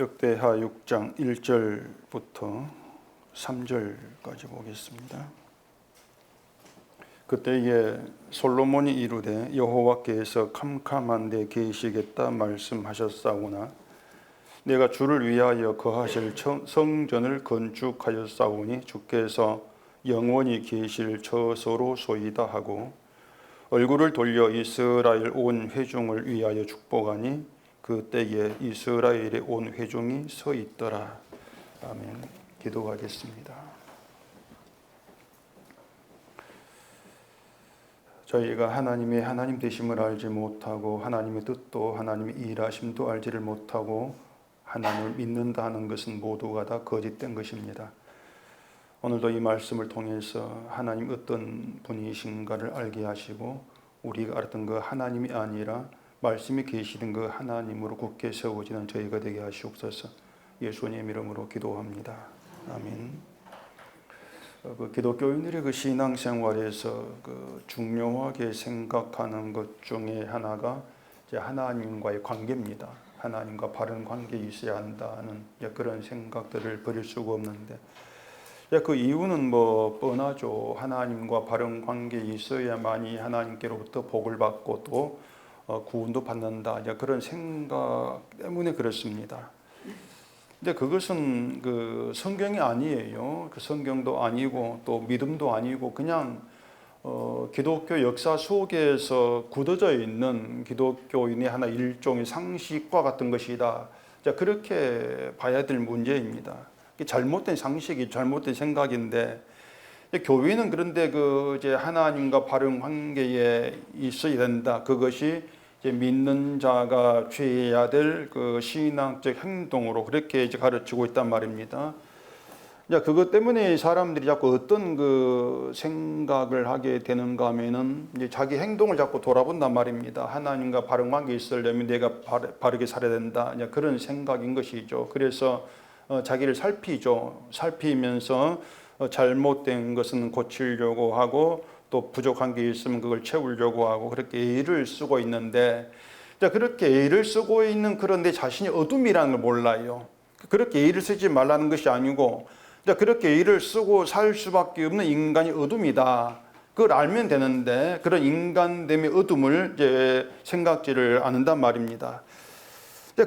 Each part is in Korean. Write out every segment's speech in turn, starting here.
역대하 6장 1절부터 3절까지 보겠습니다. 그때에 솔로몬이 이르되 여호와께서 캄캄한 데 계시겠다 말씀하셨사오나 내가 주를 위하여 거하실 성전을 건축하였사오니 주께서 영원히 계실 처소로소이다 하고 얼굴을 돌려 이스라엘 온 회중을 위하여 축복하니 그때에 이스라엘의 온 회중이 서 있더라. 아멘. 기도하겠습니다. 저희가 하나님의 하나님 되심을 알지 못하고 하나님의 뜻도 하나님의 일하심도 알지를 못하고 하나님을 믿는다 하는 것은 모두가 다 거짓된 것입니다. 오늘도 이 말씀을 통해서 하나님 어떤 분이신가를 알게 하시고 우리가 알았던 그 하나님이 아니라 말씀이 계시던 그 하나님으로 굳게 세워지는 저희가 되게 하시옵소서. 예수님 이름으로 기도합니다. 아멘. 그 기독교인들의 그 신앙생활에서 그 중요하게 생각하는 것 중에 하나가 이제 하나님과의 관계입니다. 하나님과 바른 관계에 있어야 한다는 그런 생각들을 버릴 수가 없는데 그 이유는 뭐 뻔하죠. 하나님과 바른 관계에 있어야만이 하나님께로부터 복을 받고 또 구원도 받는다. 그런 생각 때문에 그렇습니다. 근데 그것은 그 성경이 아니에요. 그 성경도 아니고 또 믿음도 아니고 그냥 기독교 역사 속에서 굳어져 있는 기독교인의 하나 일종의 상식과 같은 것이다. 그렇게 봐야 될 문제입니다. 잘못된 상식이 잘못된 생각인데 교회는 그런데 그 이제 하나님과 바른 관계에 있어야 된다. 그것이 이제 믿는 자가 취해야 될 그 신앙적 행동으로 그렇게 이제 가르치고 있단 말입니다. 그것 때문에 사람들이 자꾸 어떤 그 생각을 하게 되는가 하면은 이제 자기 행동을 자꾸 돌아본단 말입니다. 하나님과 바른 관계에 있으려면 내가 바르게 살아야 된다. 그런 생각인 것이죠. 그래서 자기를 살피죠. 살피면서 잘못된 것은 고치려고 하고 또 부족한 게 있으면 그걸 채우려고 하고 그렇게 애를 쓰고 있는데 그렇게 애를 쓰고 있는 그런데 자신이 어둠이라는 걸 몰라요. 그렇게 애를 쓰지 말라는 것이 아니고 그렇게 애를 쓰고 살 수밖에 없는 인간이 어둠이다. 그걸 알면 되는데 그런 인간됨의 어둠을 이제 생각지를 않는단 말입니다.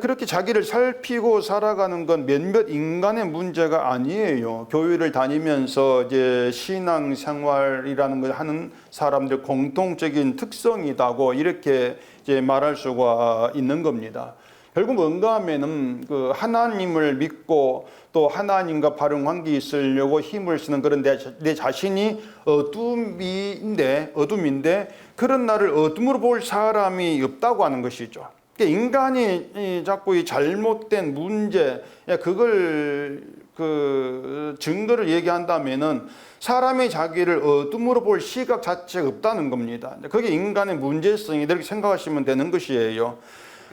그렇게 자기를 살피고 살아가는 건 몇몇 인간의 문제가 아니에요. 교회를 다니면서 이제 신앙생활이라는 걸 하는 사람들 공통적인 특성이다고 이렇게 이제 말할 수가 있는 겁니다. 결국 뭔가 하면은 그 하나님을 믿고 또 하나님과 바른 관계에 있으려고 힘을 쓰는 그런 내 자신이 어둠인데 그런 나를 어둠으로 볼 사람이 없다고 하는 것이죠. 인간이 자꾸 이 잘못된 문제, 그걸 그 증거를 얘기한다면은 사람이 자기를 어둠으로 볼 시각 자체가 없다는 겁니다. 그게 인간의 문제성이 이렇게 생각하시면 되는 것이에요.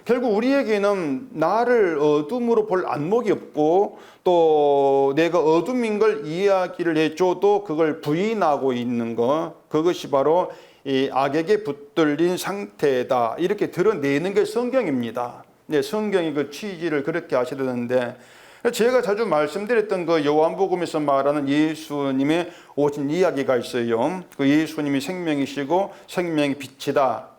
결국 우리에게는 나를 어둠으로 볼 안목이 없고 또 내가 어둠인 걸 이야기를 해줘도 그걸 부인하고 있는 것, 그것이 바로 이 악에게 붙들린 상태다. 이렇게 드러내는 게 성경입니다. 성경이 그 취지를 그렇게 하셔야 되는데 제가 자주 말씀드렸던 그 요한복음에서 말하는 예수님의 오신 이야기가 있어요. 그 예수님이 생명이시고 생명이 빛이다.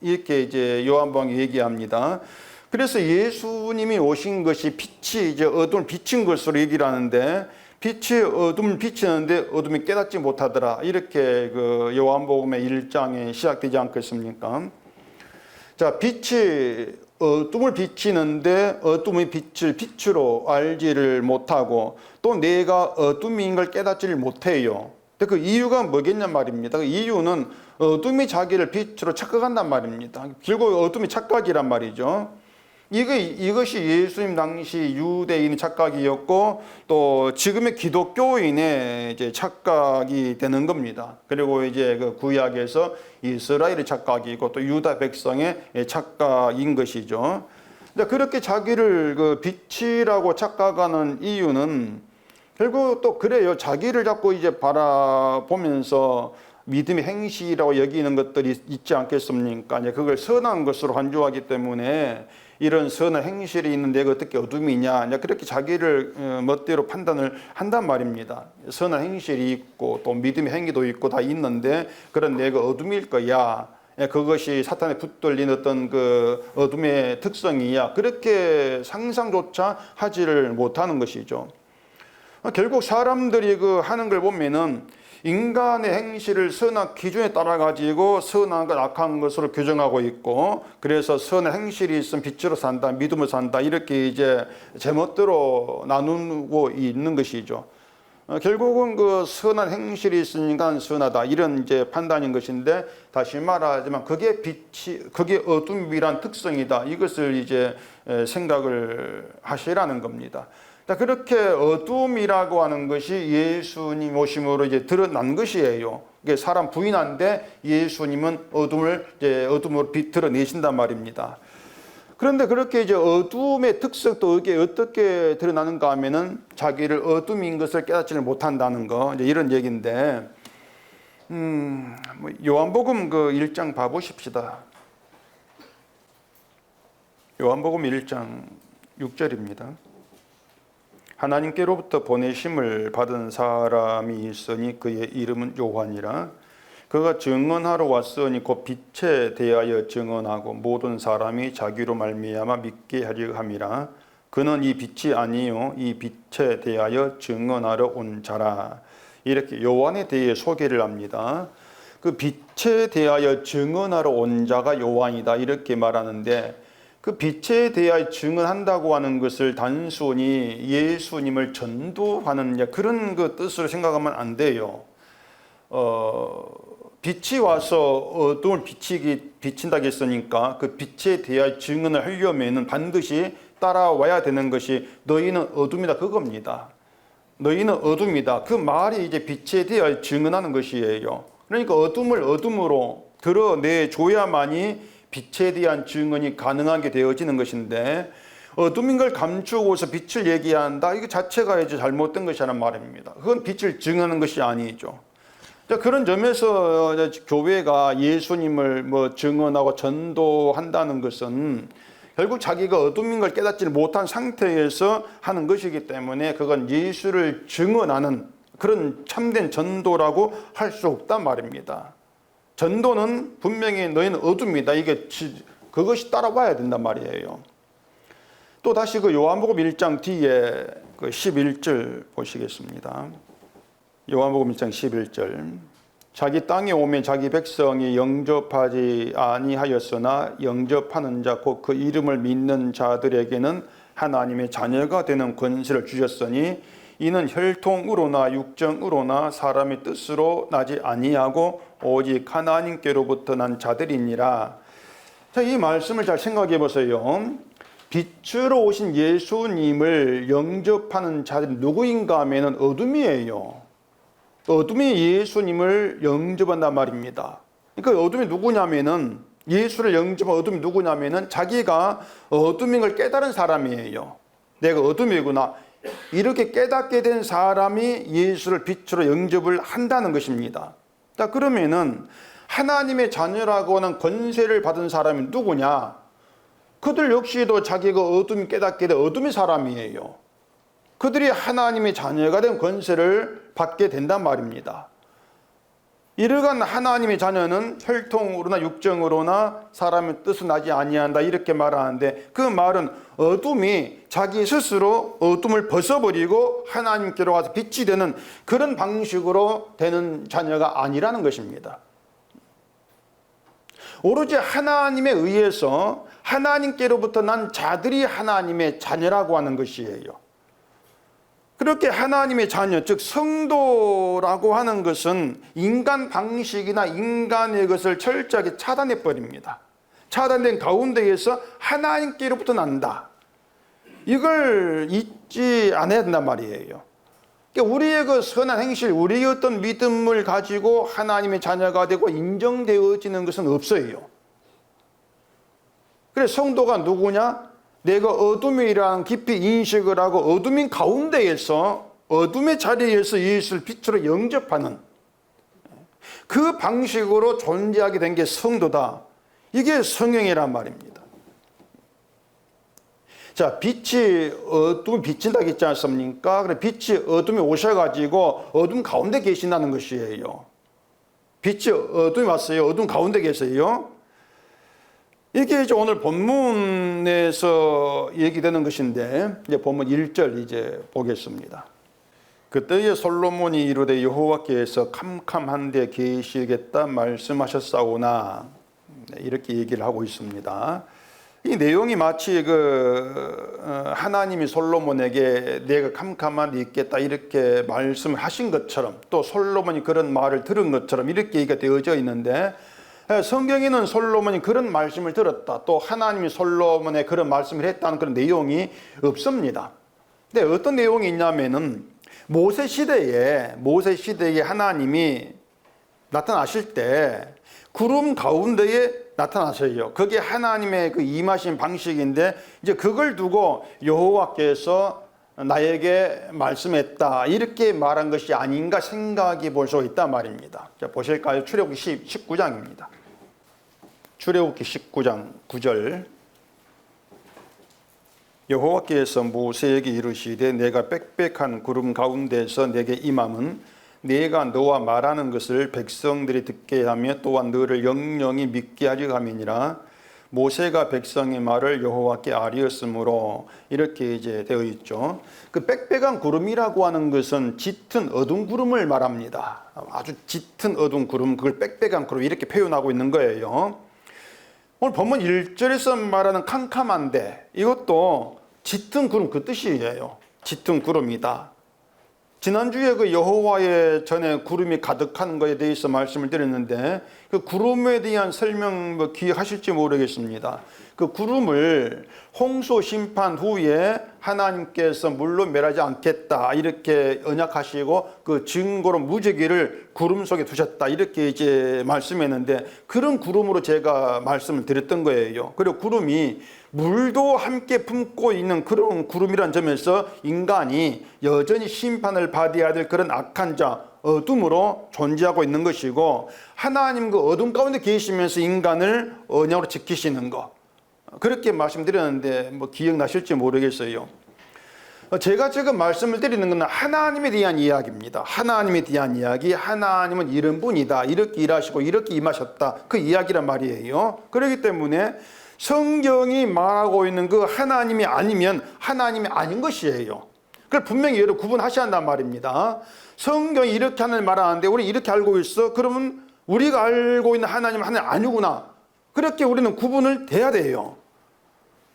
이렇게 이제 요한복음이 얘기합니다. 그래서 예수님이 오신 것이 빛이 이제 어둠을 비친 것으로 얘기를 하는데 빛이 어둠을 비치는데 어둠이 깨닫지 못하더라. 이렇게 그 요한복음의 1장에 시작되지 않겠습니까? 자, 빛이 어둠을 비치는데 어둠의 빛을 빛으로 알지를 못하고 또 내가 어둠인 걸 깨닫지를 못해요. 그 이유가 뭐겠냐 말입니다. 그 이유는 어둠이 자기를 빛으로 착각한단 말입니다. 결국 어둠이 착각이란 말이죠. 이것이 예수님 당시 유대인의 착각이었고 또 지금의 기독교인의 이제 착각이 되는 겁니다. 그리고 이제 그 구약에서 이스라엘의 착각이고 또 유다 백성의 착각인 것이죠. 그렇게 자기를 그 빛이라고 착각하는 이유는 결국 또 그래요. 자기를 자꾸 이제 바라보면서 믿음의 행실이라고 여기는 것들이 있지 않겠습니까? 이제 그걸 선한 것으로 간주하기 때문에 이런 선한 행실이 있는 내가 어떻게 어둠이냐, 이제 그렇게 자기를 멋대로 판단을 한단 말입니다. 선한 행실이 있고 또 믿음의 행위도 있고 다 있는데 그런 내가 어둠일 거야. 그것이 사탄에 붙들린 어떤 그 어둠의 특성이야. 그렇게 상상조차 하지를 못하는 것이죠. 결국 사람들이 그 하는 걸 보면은 인간의 행실을 선악 기준에 따라 가지고 선한 것 악한 것으로 규정하고 있고, 그래서 선한 행실이 있으면 빛으로 산다, 믿음으로 산다, 이렇게 이제 제멋대로 나누고 있는 것이죠. 결국은 그 선한 행실이 있으니까 선하다, 이런 이제 판단인 것인데, 다시 말하지만 그게 빛이, 그게 어둠이란 특성이다, 이것을 이제 생각을 하시라는 겁니다. 그렇게 어둠이라고 하는 것이 예수님 오심으로 이제 드러난 것이에요. 사람 부인한데 예수님은 어둠으로 드러내신단 말입니다. 그런데 그렇게 이제 어둠의 특성도 이게 어떻게 드러나는가 하면은 자기를 어둠인 것을 깨닫지를 못한다는 거, 이제 이런 얘기인데, 요한복음 그 1장 봐보십시다. 요한복음 1장 6절입니다. 하나님께로부터 보내심을 받은 사람이 있으니 그의 이름은 요한이라. 그가 증언하러 왔으니 곧 빛에 대하여 증언하고 모든 사람이 자기로 말미암아 믿게 하려 함이라. 그는 이 빛이 아니요 이 빛에 대하여 증언하러 온 자라. 이렇게 요한에 대해 소개를 합니다. 그 빛에 대하여 증언하러 온 자가 요한이다, 이렇게 말하는데, 그 빛에 대하여 증언한다고 하는 것을 단순히 예수님을 전도하는 그런 그 뜻으로 생각하면 안 돼요. 빛이 와서 어둠을 비친다고 했으니까 그 빛에 대하여 증언을 하려면은 반드시 따라와야 되는 것이 너희는 어둠이다, 그겁니다. 너희는 어둠이다. 그 말이 이제 빛에 대하여 증언하는 것이에요. 그러니까 어둠을 어둠으로 드러내줘야만이 빛에 대한 증언이 가능하게 되어지는 것인데, 어둠인 걸 감추고서 빛을 얘기한다, 이거 자체가 이제 잘못된 것이라는 말입니다. 그건 빛을 증언하는 것이 아니죠. 그런 점에서 교회가 예수님을 증언하고 전도한다는 것은 결국 자기가 어둠인 걸 깨닫지 못한 상태에서 하는 것이기 때문에 그건 예수를 증언하는 그런 참된 전도라고 할 수 없단 말입니다. 전도는 분명히 너희는 어둠이다, 그것이 따라와야 된단 말이에요. 또 다시 그 요한복음 1장 뒤에 그 11절 보시겠습니다. 요한복음 1장 11절. 자기 땅에 오면 자기 백성이 영접하지 아니하였으나 영접하는 자 곧 그 이름을 믿는 자들에게는 하나님의 자녀가 되는 권세를 주셨으니 이는 혈통으로나 육정으로나 사람의 뜻으로 나지 아니하고 오직 하나님께로부터 난 자들이니라. 자, 이 말씀을 잘 생각해 보세요. 빛으로 오신 예수님을 영접하는 자들이 누구인가 하면 어둠이에요. 어둠이 예수님을 영접한단 말입니다. 그러니까 어둠이 누구냐면은, 예수를 영접한 어둠이 누구냐면은 자기가 어둠인 걸 깨달은 사람이에요. 내가 어둠이구나, 이렇게 깨닫게 된 사람이 예수를 빛으로 영접을 한다는 것입니다. 자, 그러면은 하나님의 자녀라고 하는 권세를 받은 사람이 누구냐? 그들 역시도 자기가 어둠이 깨닫게 된 어둠의 사람이에요. 그들이 하나님의 자녀가 된 권세를 받게 된단 말입니다. 이러한 하나님의 자녀는 혈통으로나 육정으로나 사람의 뜻을 나지 아니한다, 이렇게 말하는데, 그 말은 어둠이 자기 스스로 어둠을 벗어버리고 하나님께로 가서 빛이 되는 그런 방식으로 되는 자녀가 아니라는 것입니다. 오로지 하나님에 의해서 하나님께로부터 난 자들이 하나님의 자녀라고 하는 것이에요. 그렇게 하나님의 자녀, 즉 성도라고 하는 것은 인간 방식이나 인간의 것을 철저하게 차단해 버립니다. 차단된 가운데에서 하나님께로부터 난다, 이걸 잊지 않아야 된단 말이에요. 그러니까 우리의 그 선한 행실, 우리의 어떤 믿음을 가지고 하나님의 자녀가 되고 인정되어지는 것은 없어요. 그래서 성도가 누구냐? 내가 어둠이라는 깊이 인식을 하고 어둠인 가운데에서 어둠의 자리에서 예수를 빛으로 영접하는, 그 방식으로 존재하게 된 게 성도다. 이게 성령이란 말입니다. 자, 빛이 어둠을 비친다고 했지 않습니까? 그래, 빛이 어둠에 오셔가지고 어둠 가운데 계신다는 것이에요. 빛이 어둠에 왔어요. 어둠 가운데 계세요. 이게 이제 오늘 본문에서 얘기되는 것인데, 이제 본문 1절 이제 보겠습니다. 그때에 솔로몬이 이르되 여호와께서 캄캄한 데 계시겠다 말씀하셨사오나, 이렇게 얘기를 하고 있습니다. 이 내용이 마치 하나님이 솔로몬에게 내가 캄캄한 데 있겠다 이렇게 말씀을 하신 것처럼, 또 솔로몬이 그런 말을 들은 것처럼 이렇게 얘기가 되어져 있는데, 성경에는 솔로몬이 그런 말씀을 들었다, 또 하나님이 솔로몬에 그런 말씀을 했다는 그런 내용이 없습니다. 근데 어떤 내용이 있냐면은 모세 시대에 하나님이 나타나실 때 구름 가운데에 나타나셔요. 그게 하나님의 그 임하신 방식인데, 이제 그걸 두고 여호와께서 나에게 말씀했다 이렇게 말한 것이 아닌가 생각이 볼 수 있단 말입니다. 자, 보실까요? 출애굽기 19장입니다. 출애굽기 19장 9절. 여호와께서 모세에게 이르시되 내가 빽빽한 구름 가운데서 내게 임함은 내가 너와 말하는 것을 백성들이 듣게 하며 또한 너를 영영히 믿게 하려 함이니라. 모세가 백성의 말을 여호와께 아뢰었으므로, 이렇게 이제 되어 있죠. 그 빽빽한 구름이라고 하는 것은 짙은 어두운 구름을 말합니다. 아주 짙은 어두운 구름, 그걸 빽빽한 구름 이렇게 표현하고 있는 거예요. 오늘 본문 1절에서 말하는 캄캄한데, 이것도 짙은 구름 그 뜻이에요. 짙은 구름이다. 지난주에 그 여호와의 전에 구름이 가득한 것에 대해서 말씀을 드렸는데, 그 구름에 대한 설명 기억하실지 모르겠습니다. 그 구름을 홍수 심판 후에 하나님께서 물로 멸하지 않겠다 이렇게 언약하시고 그 증거로 무지개를 구름 속에 두셨다 이렇게 이제 말씀했는데, 그런 구름으로 제가 말씀을 드렸던 거예요. 그리고 구름이 물도 함께 품고 있는 그런 구름이란 점에서 인간이 여전히 심판을 받아야 될 그런 악한 자, 어둠으로 존재하고 있는 것이고, 하나님 그 어둠 가운데 계시면서 인간을 언약으로 지키시는 것, 그렇게 말씀드렸는데 뭐 기억나실지 모르겠어요. 제가 지금 말씀을 드리는 것은 하나님에 대한 이야기입니다. 하나님에 대한 이야기, 하나님은 이런 분이다, 이렇게 일하시고 이렇게 임하셨다, 그 이야기란 말이에요. 그렇기 때문에 성경이 말하고 있는 그 하나님이 아니면 하나님이 아닌 것이에요. 그걸 분명히 여러분 구분하셔야 한단 말입니다. 성경이 이렇게 하는 말 하는데 우리 이렇게 알고 있어? 그러면 우리가 알고 있는 하나님은 하나님 아니구나, 그렇게 우리는 구분을 돼야 돼요.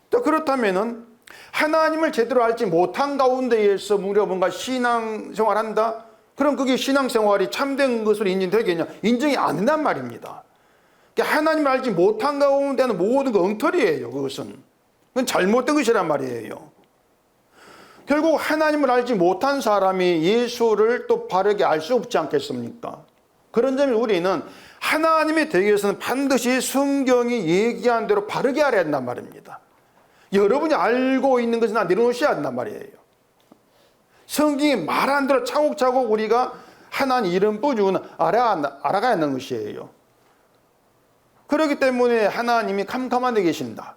또 그렇다면은 하나님을 제대로 알지 못한 가운데에서 우리가 뭔가 신앙생활 한다? 그럼 그게 신앙생활이 참된 것으로 인정되겠냐? 인정이 안 된단 말입니다. 하나님을 알지 못한 가운데는 모든 거 엉터리예요. 그것은 잘못된 것이란 말이에요. 결국 하나님을 알지 못한 사람이 예수를 또 바르게 알 수 없지 않겠습니까? 그런 점에 우리는 하나님에 대해서는 반드시 성경이 얘기한 대로 바르게 알아야 한단 말입니다. 여러분이 알고 있는 것은 내려놓으셔야 한단 말이에요. 성경이 말한 대로 차곡차곡 우리가 하나님 이름 부주는 알아가야 하는 것이에요. 그렇기 때문에 하나님이 캄캄한 데 계신다,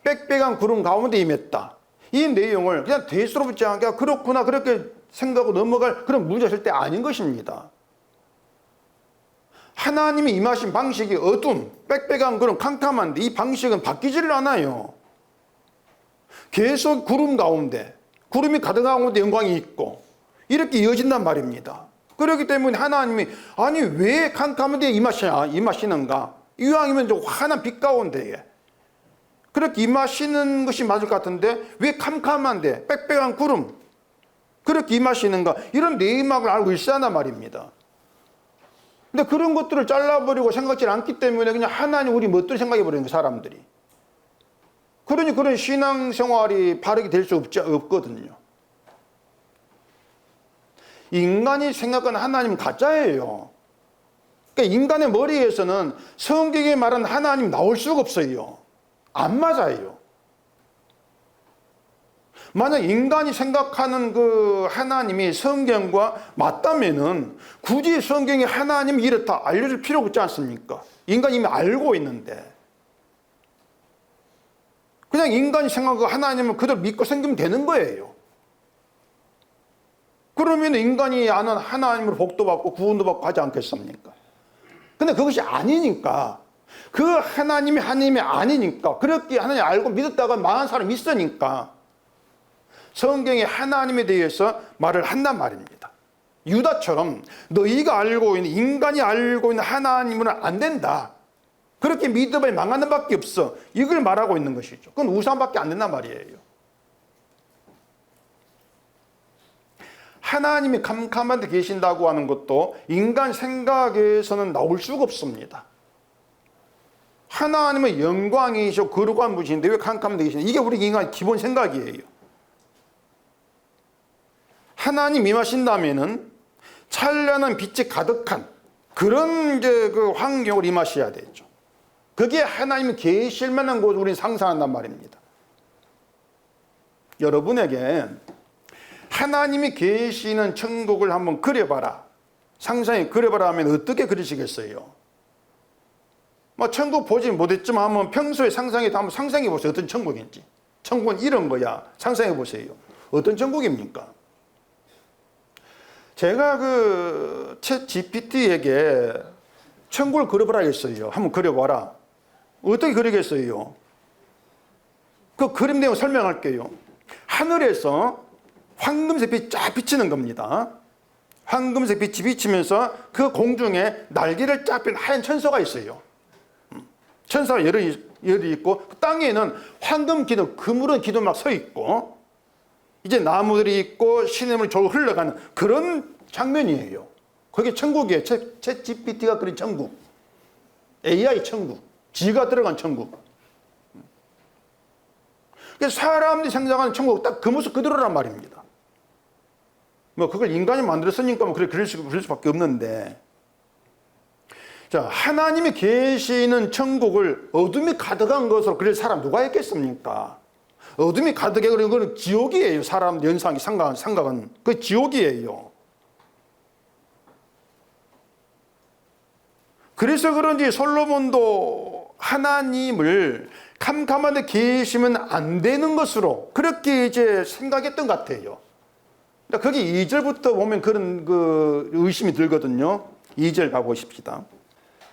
빽빽한 구름 가운데 임했다, 이 내용을 그냥 대수롭지 않게 그렇구나 그렇게 생각하고 넘어갈 그런 문제가 절대 아닌 것입니다. 하나님이 임하신 방식이 어둠, 빽빽한 구름, 캄캄한데 이 방식은 바뀌지를 않아요. 계속 구름 가운데, 구름이 가득한 가운데 영광이 있고 이렇게 이어진단 말입니다. 그렇기 때문에 하나님이 아니 왜 캄캄한 데에 임하시는가? 이왕이면 좀 환한 빛 가운데에 그렇게 임하시는 것이 맞을 것 같은데 왜 캄캄한데 빽빽한 구름 그렇게 임하시는가? 이런 내막을 알고 있어야 한단 말입니다. 근데 그런 것들을 잘라버리고 생각지 않기 때문에 그냥 하나님 우리 멋대로 생각해버리는 거예요, 사람들이. 그러니 그런 신앙생활이 바르게 될 수 없거든요. 인간이 생각하는 하나님은 가짜예요. 그러니까 인간의 머리에서는 성경에 말한 하나님 나올 수가 없어요. 안 맞아요. 만약 인간이 생각하는 그 하나님이 성경과 맞다면은 굳이 성경이 하나님 이렇다 알려줄 필요가 없지 않습니까? 인간이 이미 알고 있는데. 그냥 인간이 생각하고 하나님을 그대로 믿고 생기면 되는 거예요. 그러면 인간이 아는 하나님으로 복도 받고 구원도 받고 하지 않겠습니까? 근데 그것이 아니니까, 그 하나님이 하나님이 아니니까, 그렇게 하나님 알고 믿었다가 망한 사람이 있으니까 성경에 하나님에 대해서 말을 한단 말입니다. 유다처럼 너희가 알고 있는, 인간이 알고 있는 하나님은 안 된다, 그렇게 믿어봐야 망하는 밖에 없어, 이걸 말하고 있는 것이죠. 그건 우상밖에 안 된단 말이에요. 하나님이 캄캄한 데 계신다고 하는 것도 인간 생각에서는 나올 수가 없습니다. 하나님은 영광이시고 거룩한 분이신데 왜 캄캄한 데 계시냐, 이게 우리 인간의 기본 생각이에요. 하나님 임하신다면은 찬란한 빛이 가득한 그런 이제 그 환경을 임하셔야 되죠. 그게 하나님이 계실 만한 곳을 우리는 상상한단 말입니다. 여러분에게 하나님이 계시는 천국을 한번 그려봐라, 상상해 그려봐라 하면 어떻게 그리시겠어요? 뭐 천국 보지 못했지만 한번 평소에 상상해도 한번 상상해 보세요. 어떤 천국인지. 천국은 이런 거야. 상상해 보세요. 어떤 천국입니까? 제가 그 챗 GPT에게 천국을 그려보라 했어요. 한번 그려봐라. 어떻게 그리겠어요? 그 그림 내용 설명할게요. 하늘에서 황금색 빛이 쫙 비치는 겁니다. 황금색 빛이 비치면서 그 공중에 날개를 쫙 핀 하얀 천사가 있어요. 천사가 열이 있고, 땅에는 황금 기둥, 그물은 기둥 막 서 있고, 이제 나무들이 있고 시냇물이 졸 흘러가는 그런 장면이에요. 그게 천국이에요. 챗 GPT가 그린 천국, AI 천국, 지가 들어간 천국. 그래서 사람들이 생각하는 천국 딱 그 모습 그대로란 말입니다. 뭐 그걸 인간이 만들었으니까 뭐 그럴 수밖에 없는데, 자, 하나님이 계시는 천국을 어둠이 가득한 것으로 그릴 사람 누가 있겠습니까? 어둠이 가득해, 그리고 그건 지옥이에요. 사람 연상이 생각은 그 지옥이에요. 그래서 그런지 솔로몬도 하나님을 캄캄한 데 계시면 안 되는 것으로 그렇게 이제 생각했던 것 같아요. 거기 2절부터 보면 그런 그 의심이 들거든요. 2절 가보십시다.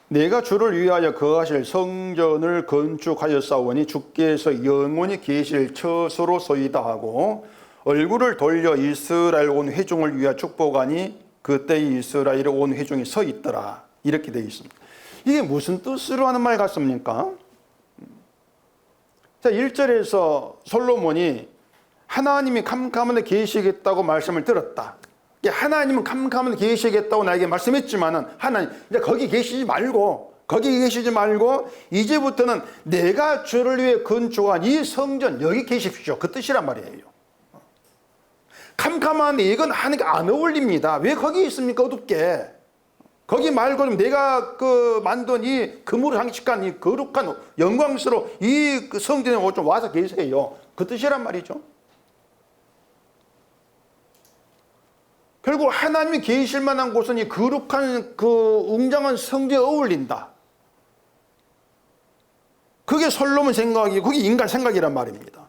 내가 주를 위하여 거하실 성전을 건축하였사오니 주께서 영원히 계실 처소로 서이다 하고, 얼굴을 돌려 이스라엘 온 회중을 위하여 축복하니 그때 이스라엘 온 회중이 서 있더라, 이렇게 되어 있습니다. 이게 무슨 뜻으로 하는 말 같습니까? 자, 1절에서 솔로몬이 하나님이 캄캄한 데 계시겠다고 말씀을 들었다. 하나님은 캄캄한 데 계시겠다고 나에게 말씀했지만은, 하나님 이제 거기 계시지 말고 이제부터는 내가 주를 위해 건축한 이 성전 여기 계십시오, 그 뜻이란 말이에요. 캄캄한데 이건 하나님께 안 어울립니다. 왜 거기 있습니까? 어둡게. 거기 말고 내가 그 만든 이 금으로 장식한 이 거룩한 영광스러운 이 성전에 좀 와서 계세요, 그 뜻이란 말이죠. 결국 하나님이 계실 만한 곳은 이 거룩한 그 웅장한 성전에 어울린다. 그게 솔로몬 생각이고 그게 인간 생각이란 말입니다.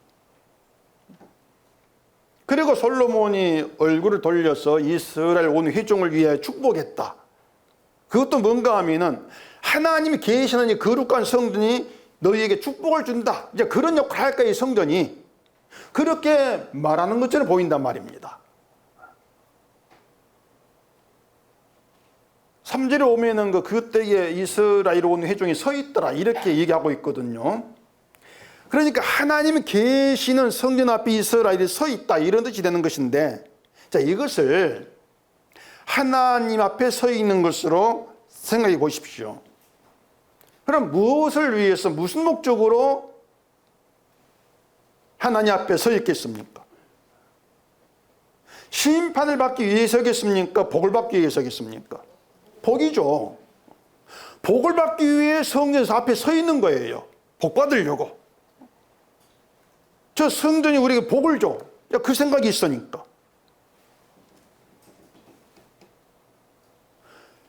그리고 솔로몬이 얼굴을 돌려서 이스라엘 온 회중을 위해 축복했다. 그것도 뭔가 하면은 하나님이 계시는 이 거룩한 성전이 너희에게 축복을 준다, 이제 그런 역할을 할까, 이 성전이. 그렇게 말하는 것처럼 보인단 말입니다. 3절에 오면은 그때에 이스라엘 온 회중이 서 있더라, 이렇게 얘기하고 있거든요. 그러니까 하나님이 계시는 성전 앞에 이스라엘이 서 있다, 이런 뜻이 되는 것인데, 자, 이것을 하나님 앞에 서 있는 것으로 생각해 보십시오. 그럼 무엇을 위해서, 무슨 목적으로 하나님 앞에 서 있겠습니까? 심판을 받기 위해서겠습니까? 복을 받기 위해서겠습니까? 복이죠. 복을 받기 위해 성전 앞에 서 있는 거예요. 복 받으려고. 저 성전이 우리에게 복을 줘. 그 생각이 있으니까.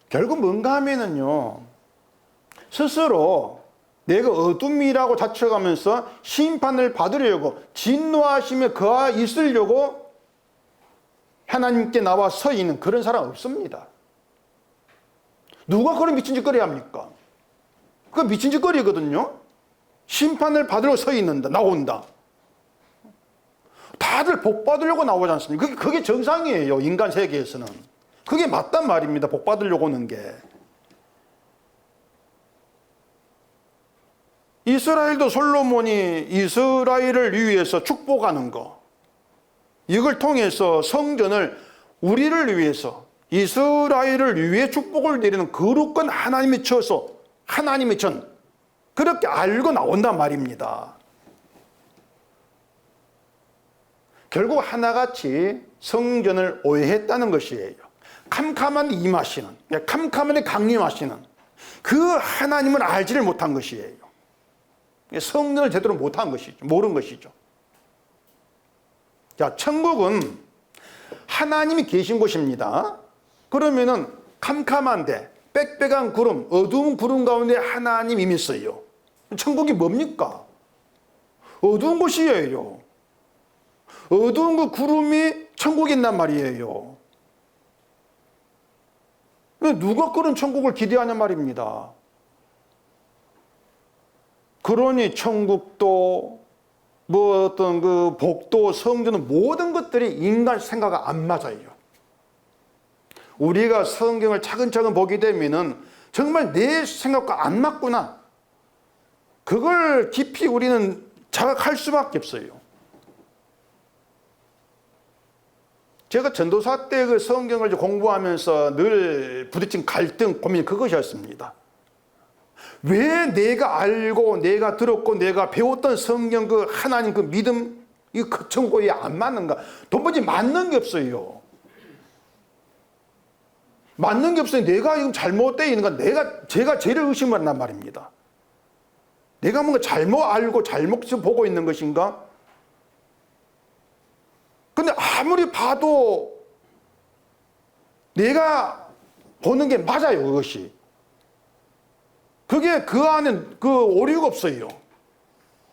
결국 뭔가 하면은요, 스스로 내가 어둠이라고 자책하면서 심판을 받으려고 진노하시며 그와 있으려고 하나님께 나와 서 있는 그런 사람 없습니다. 누가 그런 미친 짓거리 합니까? 그 미친 짓거리거든요. 심판을 받으러 서 있는다, 나온다. 다들 복 받으려고 나오지 않습니까? 그게 정상이에요, 인간 세계에서는. 그게 맞단 말입니다, 복 받으려고 오는 게. 이스라엘도 솔로몬이 이스라엘을 위해서 축복하는 거, 이걸 통해서 성전을 우리를 위해서, 이스라엘을 위해 축복을 내리는 거룩한 하나님의 처소, 하나님의 전, 그렇게 알고 나온단 말입니다. 결국 하나같이 성전을 오해했다는 것이에요. 캄캄한 임하시는, 캄캄하게 강림하시는 그 하나님을 알지를 못한 것이에요. 성전을 제대로 못한 것이죠. 모른 것이죠. 자, 천국은 하나님이 계신 곳입니다. 그러면은 캄캄한데 빽빽한 구름, 어두운 구름 가운데 하나님 이미 있어요. 천국이 뭡니까? 어두운 곳이에요. 어두운 그 구름이 천국에 있단 말이에요. 누가 그런 천국을 기대하냐 말입니다. 그러니 천국도 뭐 어떤 그 복도, 성전은 모든 것들이 인간 생각과 안 맞아요. 우리가 성경을 차근차근 보게 되면은 정말 내 생각과 안 맞구나. 그걸 깊이 우리는 자각할 수밖에 없어요. 제가 전도사 때 그 성경을 공부하면서 늘 부딪힌 갈등, 고민 그것이었습니다. 왜 내가 알고 내가 들었고 내가 배웠던 성경 그 하나님 그 믿음 이 천국에 안 맞는가? 도무지 맞는 게 없어요. 맞는 게 없어요. 내가 지금 잘못되어 있는가? 제가 죄를 의심한단 말입니다. 내가 뭔가 잘못 알고 잘못 보고 있는 것인가? 근데 아무리 봐도 내가 보는 게 맞아요, 그것이. 그게 그 안에 그 오류가 없어요.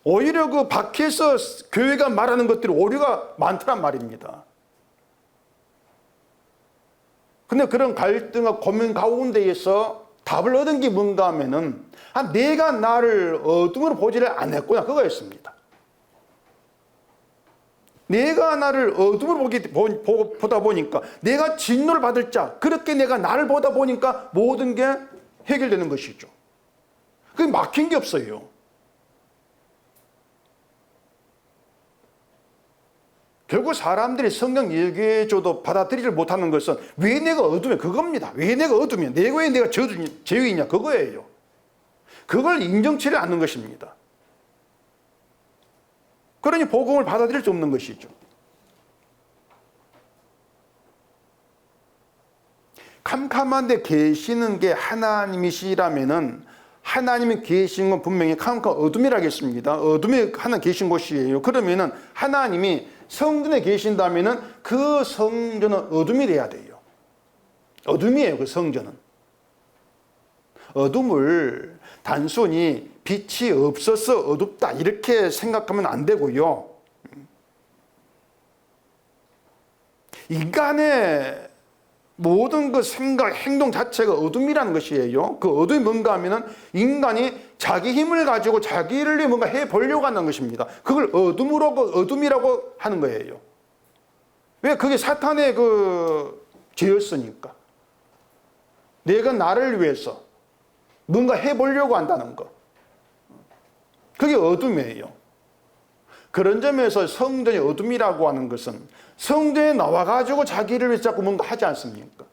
오히려 그 밖에서 교회가 말하는 것들이 오류가 많더란 말입니다. 근데 그런 갈등과 고민 가운데에서 답을 얻은 게 뭔가 하면은 내가 나를 어둠으로 보지를 않았구나, 그거였습니다. 내가 나를 어둠으로 보다 보니까 내가 진노를 받을 자, 그렇게 내가 나를 보다 보니까 모든 게 해결되는 것이죠. 그게 막힌 게 없어요. 결국 사람들이 성경 얘기해줘도 받아들이지 못하는 것은 왜 내가 어둠이야? 그겁니다. 왜 내가 어둠이야? 왜 내가 죄인이냐? 그거예요. 그걸 인정치를 않는 것입니다. 그러니 복음을 받아들일 수 없는 것이죠. 캄캄한데 계시는 게 하나님이시라면은 하나님이 계신 건 분명히 캄캄한 어둠이라겠습니다. 어둠에 하나 계신 곳이에요. 그러면은 하나님이 성전에 계신다면은 그 성전은 어둠이 돼야 돼요. 어둠이에요, 그 성전은. 어둠을 단순히 빛이 없어서 어둡다 이렇게 생각하면 안 되고요. 인간의 모든 그 생각, 행동 자체가 어둠이라는 것이에요. 그 어둠이 뭔가 하면은 인간이 자기 힘을 가지고 자기를 위해 뭔가 해보려고 하는 것입니다. 그걸 어둠이라고 하는 거예요. 왜? 그게 사탄의 그 죄였으니까. 내가 나를 위해서 뭔가 해보려고 한다는 거. 그게 어둠이에요. 그런 점에서 성전이 어둠이라고 하는 것은 성전에 나와가지고 자기를 위해서 자꾸 뭔가 하지 않습니까?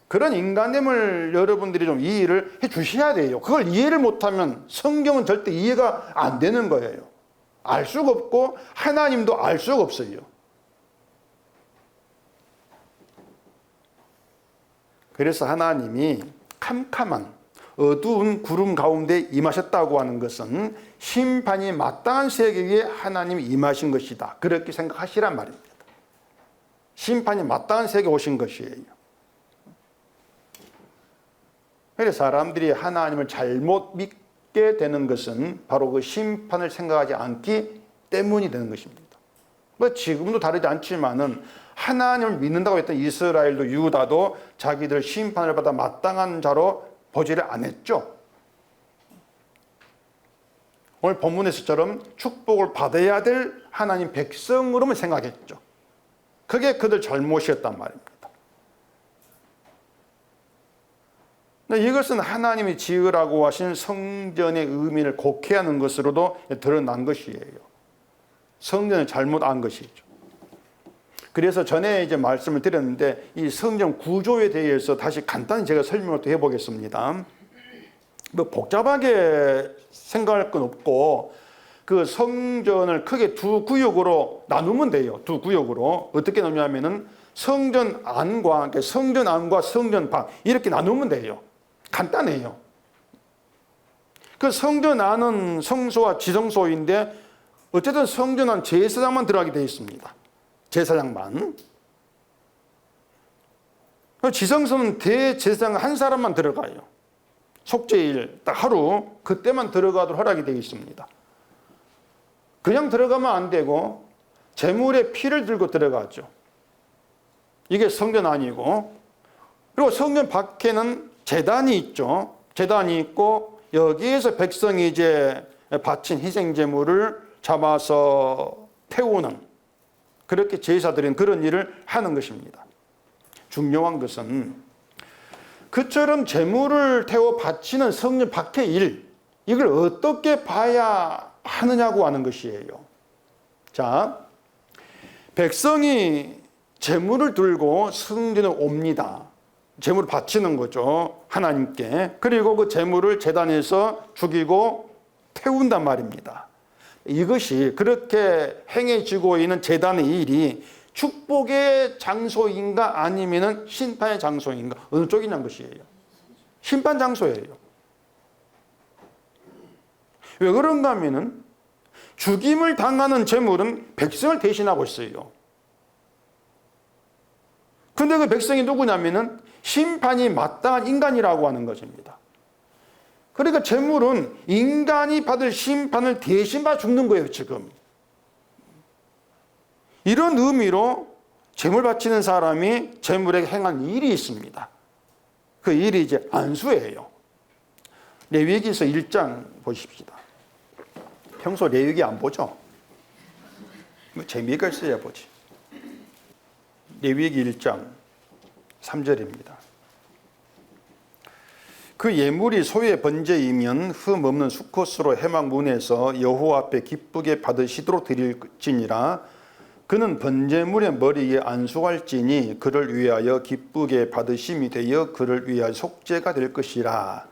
그런 인간됨을 여러분들이 좀 이해를 해 주셔야 돼요. 그걸 이해를 못하면 성경은 절대 이해가 안 되는 거예요. 알 수가 없고 하나님도 알 수가 없어요. 그래서 하나님이 캄캄한 어두운 구름 가운데 임하셨다고 하는 것은 심판이 마땅한 세계에 하나님이 임하신 것이다. 그렇게 생각하시란 말입니다. 심판이 마땅한 세계에 오신 것이에요. 그래서 사람들이 하나님을 잘못 믿게 되는 것은 바로 그 심판을 생각하지 않기 때문이 되는 것입니다. 뭐 지금도 다르지 않지만은 하나님을 믿는다고 했던 이스라엘도 유다도 자기들 심판을 받아 마땅한 자로 보지를 안 했죠. 오늘 본문에서처럼 축복을 받아야 될 하나님 백성으로만 생각했죠. 그게 그들 잘못이었단 말입니다. 이것은 하나님이 지으라고 하신 성전의 의미를 곡해하는 것으로도 드러난 것이에요. 성전을 잘못 안 것이죠. 그래서 전에 이제 말씀을 드렸는데 이 성전 구조에 대해서 다시 간단히 제가 설명을 또 해보겠습니다. 뭐 복잡하게 생각할 건 없고 그 성전을 크게 두 구역으로 나누면 돼요. 두 구역으로 어떻게 나누냐면은 성전 안과 성전 밖 이렇게 나누면 돼요. 간단해요. 그 성전 안은 성소와 지성소인데 어쨌든 성전 안 제사장만 들어가게 되어 있습니다. 제사장만. 지성소는 대제사장 한 사람만 들어가요. 속죄일 딱 하루 그때만 들어가도록 허락이 되어 있습니다. 그냥 들어가면 안 되고 제물의 피를 들고 들어가죠. 이게 성전 안이고, 그리고 성전 밖에는 제단이 있죠. 제단이 있고 여기에서 백성이 이제 바친 희생 제물을 잡아서 태우는, 그렇게 제사드리는 그런 일을 하는 것입니다. 중요한 것은 그처럼 제물을 태워 바치는 성전 밖의 일, 이걸 어떻게 봐야 하느냐고 하는 것이에요. 자, 백성이 제물을 들고 성전에 옵니다. 제물을 바치는 거죠. 하나님께. 그리고 그 제물을 제단에서 죽이고 태운단 말입니다. 이것이 그렇게 행해지고 있는 제단의 일이 축복의 장소인가 아니면 심판의 장소인가, 어느 쪽이냐는 것이에요. 심판 장소예요. 왜 그런가 하면은 죽임을 당하는 제물은 백성을 대신하고 있어요. 근데 그 백성이 누구냐면은 심판이 마땅한 인간이라고 하는 것입니다. 그러니까 제물은 인간이 받을 심판을 대신 받아 죽는 거예요, 지금. 이런 의미로 제물 바치는 사람이 제물에게 행한 일이 있습니다. 그 일이 이제 안수예요. 레위기서 1장 보십시다. 평소 레위기 안 보죠? 뭐 재미가 있어야 보지. 레위기 1장 3절입니다. 그 예물이 소의 번제이면 흠 없는 수컷으로 회막문에서 여호와 앞에 기쁘게 받으시도록 드릴지니라. 그는 번제물의 머리에 안수할지니 그를 위하여 기쁘게 받으심이 되어 그를 위하여 속죄가 될 것이라.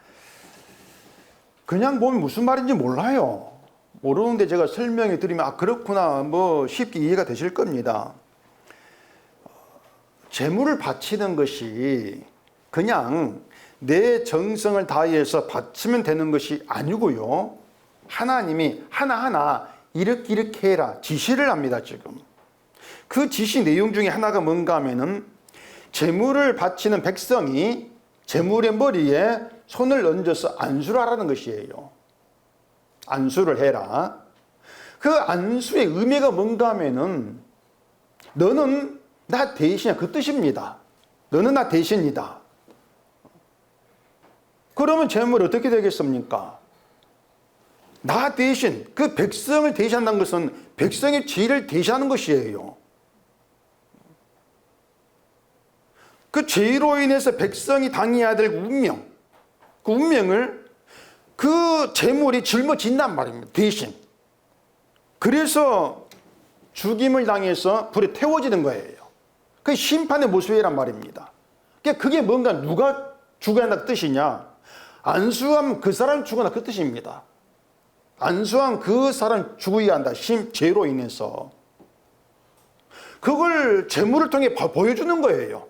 그냥 보면 무슨 말인지 몰라요. 모르는데 제가 설명해 드리면 그렇구나, 뭐 쉽게 이해가 되실 겁니다. 제물을 바치는 것이 그냥 내 정성을 다해서 바치면 되는 것이 아니고요. 하나님이 하나하나 이렇게 해라 지시를 합니다. 지금 그 지시 내용 중에 하나가 뭔가 하면은 제물을 바치는 백성이 제물의 머리에 손을 얹어서 안수를 하라는 것이에요. 안수를 해라. 그 안수의 의미가 뭔가 하면은 너는 나 대신이야, 그 뜻입니다. 너는 나 대신이다. 그러면 제물이 어떻게 되겠습니까? 나 대신, 그 백성을 대신한다는 것은 백성의 죄를 대신하는 것이에요. 그 죄로 인해서 백성이 당해야 될 운명, 그 운명을 그 제물이 짊어진단 말입니다. 대신. 그래서 죽임을 당해서 불에 태워지는 거예요. 그게 심판의 모습이란 말입니다. 그게 뭔가 누가 죽어야 한다는 뜻이냐? 안수하면 그 사람 죽어나 그 뜻입니다. 안수한 그 사람 죽어야 한다. 죄로 인해서. 그걸 제물을 통해 보여주는 거예요.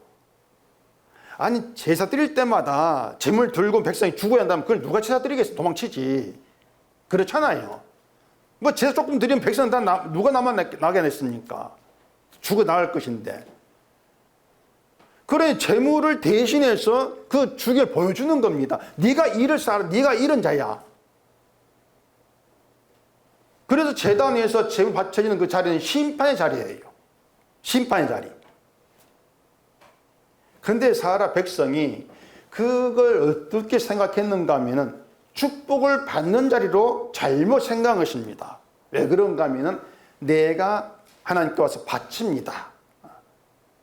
아니 제사 드릴 때마다 제물 들고 백성이 죽어야 한다면 그걸 누가 제사 드리겠어? 도망치지. 그렇잖아요. 뭐 제사 조금 드리면 백성 다 누가 나게 냈습니까? 죽어 나갈 것인데. 그래 재물을 대신해서 그 주기를 보여주는 겁니다. 네가 이런 자야. 그래서 제단에서 재물 바쳐지는 그 자리는 심판의 자리예요. 심판의 자리. 그런데 이스라엘 백성이 그걸 어떻게 생각했는가 하면은 축복을 받는 자리로 잘못 생각한 것입니다. 왜 그런가 하면은 내가 하나님께 와서 바칩니다.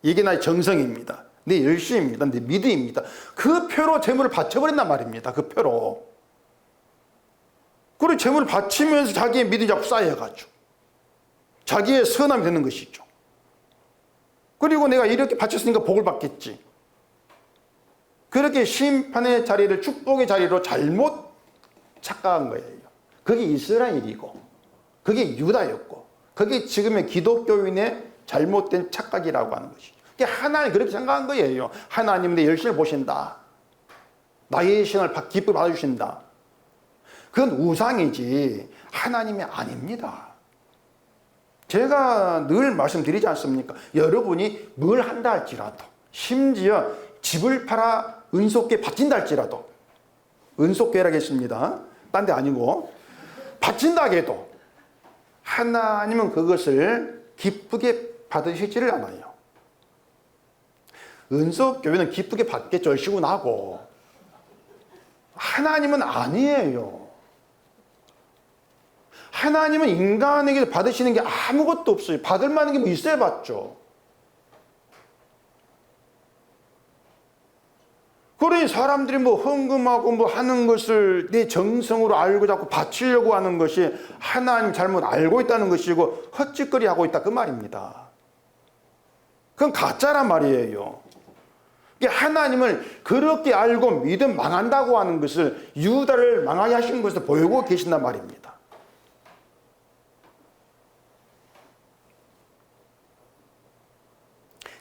이게 나의 정성입니다. 내 열심입니다. 내 믿음입니다. 그 표로 재물을 바쳐버린단 말입니다. 그 표로. 그리고 재물을 바치면서 자기의 믿음이 자꾸 쌓여가지고 자기의 선함이 되는 것이죠. 그리고 내가 이렇게 바쳤으니까 복을 받겠지. 그렇게 심판의 자리를 축복의 자리로 잘못 착각한 거예요. 그게 이스라엘이고 그게 유다였고 그게 지금의 기독교인의 잘못된 착각이라고 하는 것이죠. 하나님 그렇게 생각한 거예요. 하나님 내 열심을 보신다. 나의 신을 기쁘게 받아주신다. 그건 우상이지 하나님이 아닙니다. 제가 늘 말씀드리지 않습니까? 여러분이 뭘 한다 할지라도 심지어 집을 팔아 은속궤 바친다 할지라도 은속궤라고 했습니다. 딴 데 아니고 바친다 해도 하나님은 그것을 기쁘게 받으시지를 않아요. 은속교회는 기쁘게 받겠죠. 얼씨구 나고. 하나님은 아니에요. 하나님은 인간에게 받으시는 게 아무것도 없어요. 받을 만한 게 뭐 있어야 받죠. 그러니 사람들이 뭐 헌금하고 뭐 하는 것을 내 정성으로 알고 자꾸 바치려고 하는 것이 하나님 잘못 알고 있다는 것이고 헛짓거리 하고 있다 그 말입니다. 그건 가짜란 말이에요. 하나님을 그렇게 알고 믿음 망한다고 하는 것을 유다를 망하게 하신 것을 보이고 계신단 말입니다.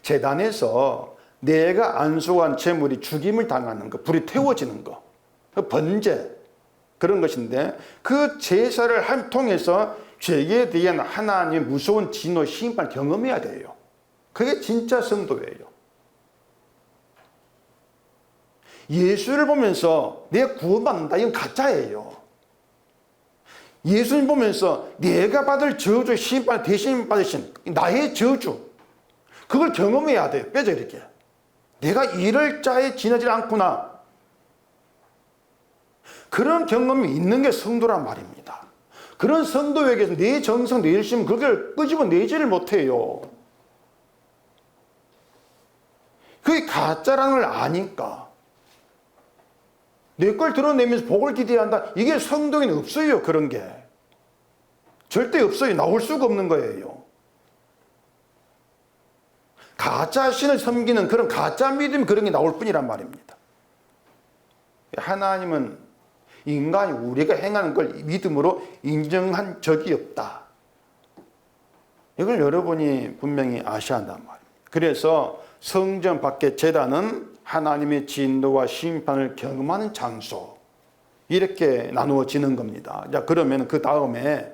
제단에서 내가 안수한 재물이 죽임을 당하는 것, 불이 태워지는 것, 번제 그런 것인데 그 제사를 통해서 죄에 대한 하나님의 무서운 진노, 심판을 경험해야 돼요. 그게 진짜 성도예요. 예수를 보면서 내가 구원받는다 이건 가짜예요. 예수님 보면서 내가 받을 저주, 심판 대신 받으신 나의 저주 그걸 경험해야 돼요. 뼈저리게. 내가 이럴 자에 지나지 않구나. 그런 경험이 있는 게 성도란 말입니다. 그런 성도에게서 내 정성, 내 열심 그걸 끄집어내지를 못해요. 그게 가짜라는 걸 아니까. 내 걸 드러내면서 복을 기대한다. 이게 성도에는 없어요. 그런 게. 절대 없어요. 나올 수가 없는 거예요. 가짜 신을 섬기는 그런 가짜 믿음 그런 게 나올 뿐이란 말입니다. 하나님은 인간이 우리가 행하는 걸 믿음으로 인정한 적이 없다. 이걸 여러분이 분명히 아셔야 한단 말입니다. 그래서 성전 밖의 제단은 하나님의 진노와 심판을 경험하는 장소 이렇게 나누어지는 겁니다. 자, 그러면 그 다음에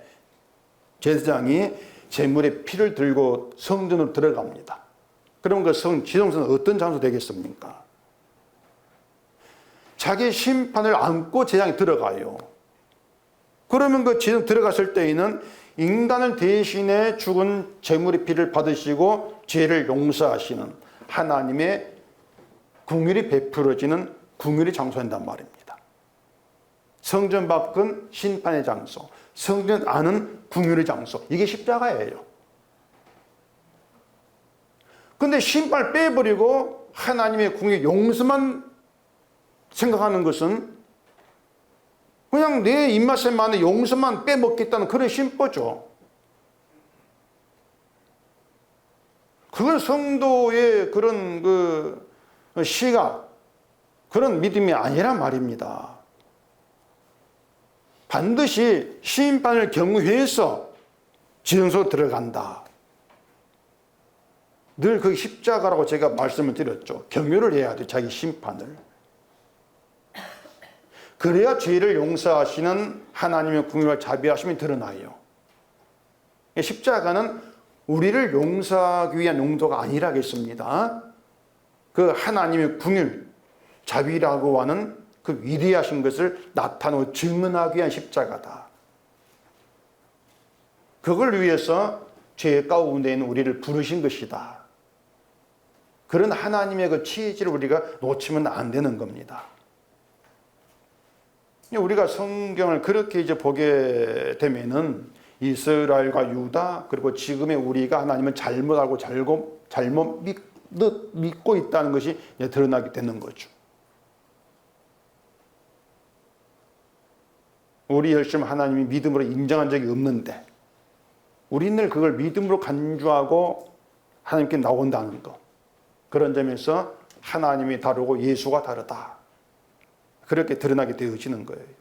제사장이 제물의 피를 들고 성전으로 들어갑니다. 그럼 그 지성소는 어떤 장소 되겠습니까? 자기 심판을 안고 제장이 들어가요. 그러면 그 지성 들어갔을 때에는 인간을 대신해 죽은 제물의 피를 받으시고 죄를 용서하시는 하나님의 긍휼이 베풀어지는 긍휼의 장소인단 말입니다. 성전 밖은 심판의 장소, 성전 안은 긍휼의 장소. 이게 십자가예요. 근데 심판을 빼버리고 하나님의 긍휼 용서만 생각하는 것은 그냥 내 입맛에 맞는 용서만 빼먹겠다는 그런 심보죠. 그건 성도의 그런 그 시각, 그런 믿음이 아니란 말입니다. 반드시 심판을 경유해서 지성소로 들어간다. 늘 그 십자가라고 제가 말씀을 드렸죠. 경유를 해야 돼, 자기 심판을. 그래야 죄를 용서하시는 하나님의 긍휼과 자비하심이 드러나요. 십자가는 우리를 용서하기 위한 용도가 아니라겠습니다. 그 하나님의 궁율, 자비라고 하는 그 위대하신 것을 나타내고 증언하기 위한 십자가다. 그걸 위해서 죄 가운데 있는 우리를 부르신 것이다. 그런 하나님의 그 취지를 우리가 놓치면 안 되는 겁니다. 우리가 성경을 그렇게 이제 보게 되면은 이스라엘과 유다 그리고 지금의 우리가 하나님을 잘못 알고 잘못 믿고 있다는 것이 드러나게 되는 거죠. 우리 열심 하나님이 믿음으로 인정한 적이 없는데 우리는 늘 그걸 믿음으로 간주하고 하나님께 나온다는 것. 그런 점에서 하나님이 다르고 예수가 다르다. 그렇게 드러나게 되어지는 거예요.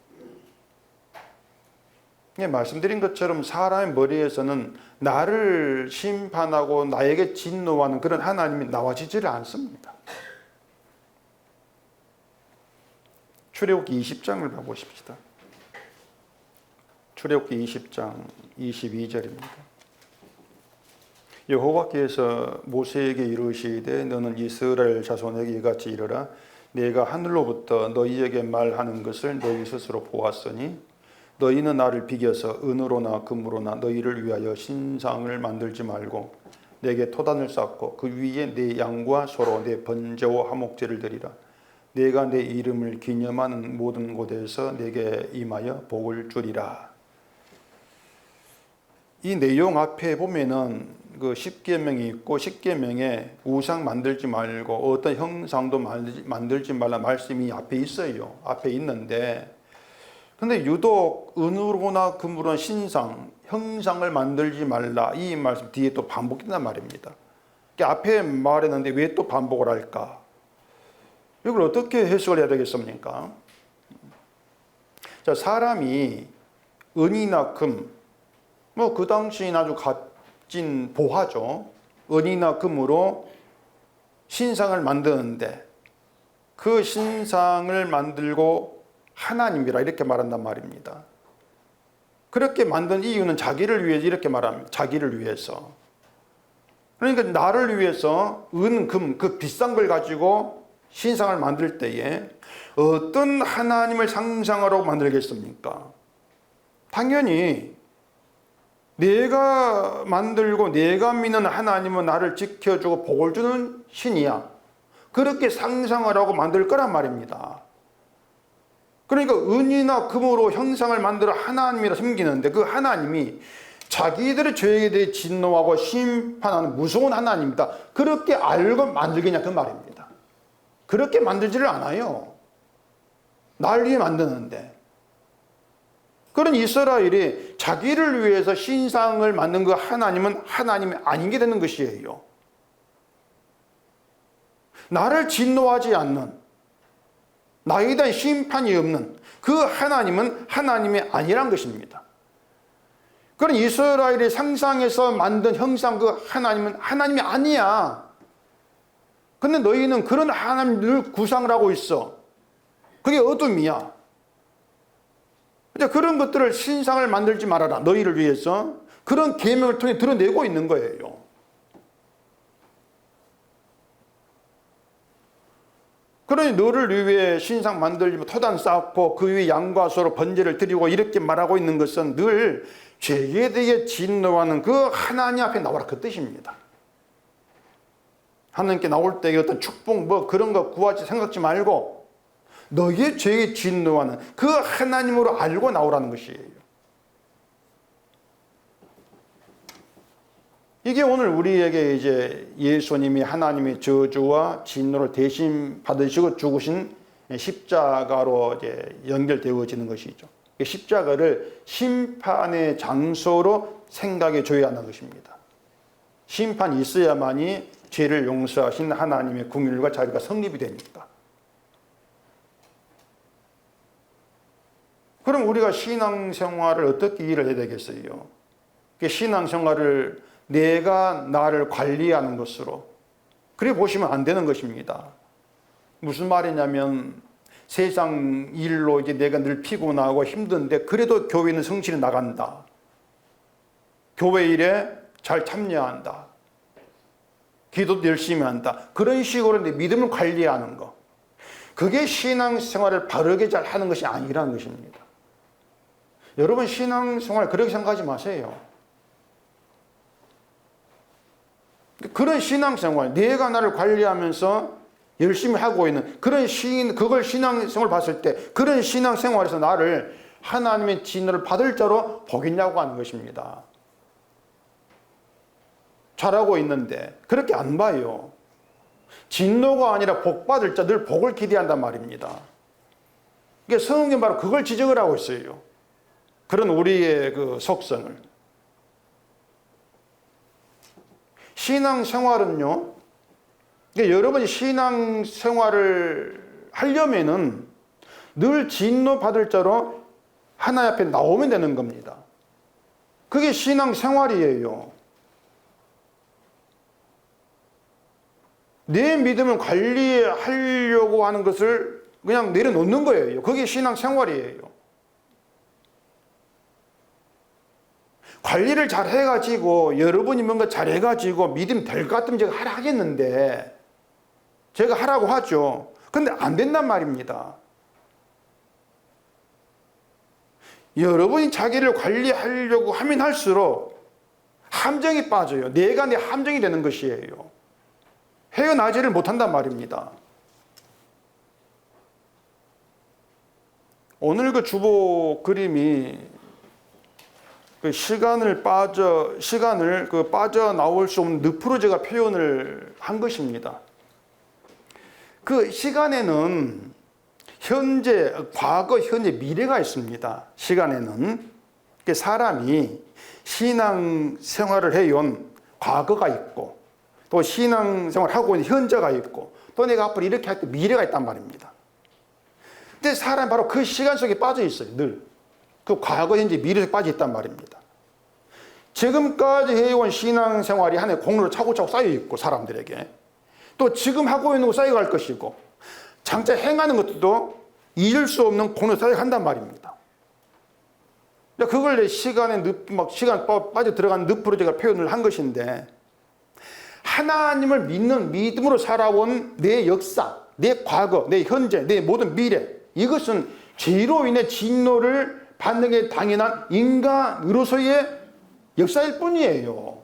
말씀드린 것처럼 사람의 머리에서는 나를 심판하고 나에게 진노하는 그런 하나님이 나와지지를 않습니다. 출애굽기 20장을 봐보십시다. 출애굽기 20장 22절입니다. 여호와께서 모세에게 이르시되 너는 이스라엘 자손에게 이같이 이르라. 내가 하늘로부터 너희에게 말하는 것을 너희 스스로 보았으니 너희는 나를 비겨서 은으로나 금으로나 너희를 위하여 신상을 만들지 말고 내게 토단을 쌓고 그 위에 내 양과 소로 내 번제와 화목제를 드리라. 내가 내 이름을 기념하는 모든 곳에서 내게 임하여 복을 주리라. 이 내용 앞에 보면은 그 십계명이 있고 십계명에 우상 만들지 말고 어떤 형상도 만들지 말라 말씀이 앞에 있어요. 앞에 있는데 근데 유독 은으로나 금으로나 신상, 형상을 만들지 말라 이 말씀 뒤에 또 반복된단 말입니다. 앞에 말했는데 왜 또 반복을 할까? 이걸 어떻게 해석을 해야 되겠습니까? 자, 사람이 은이나 금, 그 당시엔 아주 값진 보화죠. 은이나 금으로 신상을 만드는데 그 신상을 만들고 하나님이라 이렇게 말한단 말입니다. 그렇게 만든 이유는 자기를 위해서 이렇게 말합니다. 자기를 위해서. 그러니까 나를 위해서 은, 금, 그 비싼 걸 가지고 신상을 만들 때에 어떤 하나님을 상상하라고 만들겠습니까? 당연히 내가 만들고 내가 믿는 하나님은 나를 지켜주고 복을 주는 신이야. 그렇게 상상하라고 만들 거란 말입니다. 그러니까 은이나 금으로 형상을 만들어 하나님이라 섬기는데 그 하나님이 자기들의 죄에 대해 진노하고 심판하는 무서운 하나님이다. 그렇게 알고 만들겠냐 그 말입니다. 그렇게 만들지를 않아요. 날 위해 만드는데. 그런 이스라엘이 자기를 위해서 신상을 만든 그 하나님은 하나님이 아닌 게 되는 것이에요. 나를 진노하지 않는 나에 대한 심판이 없는 그 하나님은 하나님이 아니란 것입니다. 그런 이스라엘이 상상해서 만든 형상 그 하나님은 하나님이 아니야. 근데 너희는 그런 하나님을 구상을 하고 있어. 그게 어둠이야. 그런 것들을 신상을 만들지 말아라. 너희를 위해서 그런 계명을 통해 드러내고 있는 거예요. 그러니 너를 위해 신상 만들지 토단 쌓고 그 위에 양과 소로 번제를 드리고 이렇게 말하고 있는 것은 늘 죄에 대해 진노하는 그 하나님 앞에 나오라 그 뜻입니다. 하나님께 나올 때 어떤 축복 그런 거 구하지 생각지 말고 너의 죄에 진노하는 그 하나님으로 알고 나오라는 것이에요. 이게 오늘 우리에게 이제 예수님이 하나님의 저주와 진노를 대신 받으시고 죽으신 십자가로 이제 연결되어지는 것이죠. 십자가를 심판의 장소로 생각해 줘야 하는 것입니다. 심판이 있어야만이 죄를 용서하신 하나님의 긍휼과 자비가 성립이 되니까. 그럼 우리가 신앙생활을 어떻게 일을 해야 되겠어요? 신앙생활을 내가 나를 관리하는 것으로 그래 보시면 안 되는 것입니다. 무슨 말이냐면 세상 일로 이제 내가 늘 피곤하고 힘든데 그래도 교회는 성실히 나간다. 교회 일에 잘 참여한다. 기도도 열심히 한다. 그런 식으로 내 믿음을 관리하는 거. 그게 신앙생활을 바르게 잘 하는 것이 아니라는 것입니다. 여러분 신앙생활 그렇게 생각하지 마세요. 그런 신앙생활, 내가 나를 관리하면서 열심히 하고 있는 그걸 신앙생활 봤을 때 그런 신앙생활에서 나를 하나님의 진노를 받을 자로 보겠냐고 하는 것입니다. 잘하고 있는데 그렇게 안 봐요. 진노가 아니라 복 받을 자, 늘 복을 기대한단 말입니다. 이게 성경 바로 그걸 지적을 하고 있어요. 그런 우리의 그 속성을. 신앙생활은요, 여러분이 신앙생활을 하려면은 늘 진노받을 자로 하나님 앞에 나오면 되는 겁니다. 그게 신앙생활이에요. 내 믿음을 관리하려고 하는 것을 그냥 내려놓는 거예요. 그게 신앙생활이에요. 관리를 잘 해가지고 여러분이 뭔가 잘 해가지고 믿음 될 것 같으면 제가 하라 하겠는데 제가 하라고 하죠. 근데 안 된단 말입니다. 여러분이 자기를 관리하려고 하면 할수록 함정이 빠져요. 내가 내 함정이 되는 것이에요. 헤어나지를 못한단 말입니다. 오늘 그 주보 그림이 그 시간을 빠져나올 수 없는 늪으로 제가 표현을 한 것입니다. 그 시간에는 현재, 과거, 현재, 미래가 있습니다. 시간에는 사람이 신앙생활을 해온 과거가 있고 또 신앙생활을 하고 있는 현재가 있고 또 내가 앞으로 이렇게 할 때 미래가 있단 말입니다. 근데 사람이 바로 그 시간 속에 빠져 있어요. 늘. 그 과거, 현재, 미래에 빠져 있단 말입니다. 지금까지 해온 신앙생활이 하나의 공로로 차곡차곡 쌓여 있고 사람들에게 또 지금 하고 있는 거 쌓여갈 것이고 장차 행하는 것도 잊을 수 없는 공로로 쌓여간단 말입니다. 그걸 내 시간 빠져 들어간 늪으로 제가 표현을 한 것인데 하나님을 믿는 믿음으로 살아온 내 역사, 내 과거, 내 현재, 내 모든 미래 이것은 죄로 인해 진노를 받는 게 당연한 인간으로서의 역사일 뿐이에요.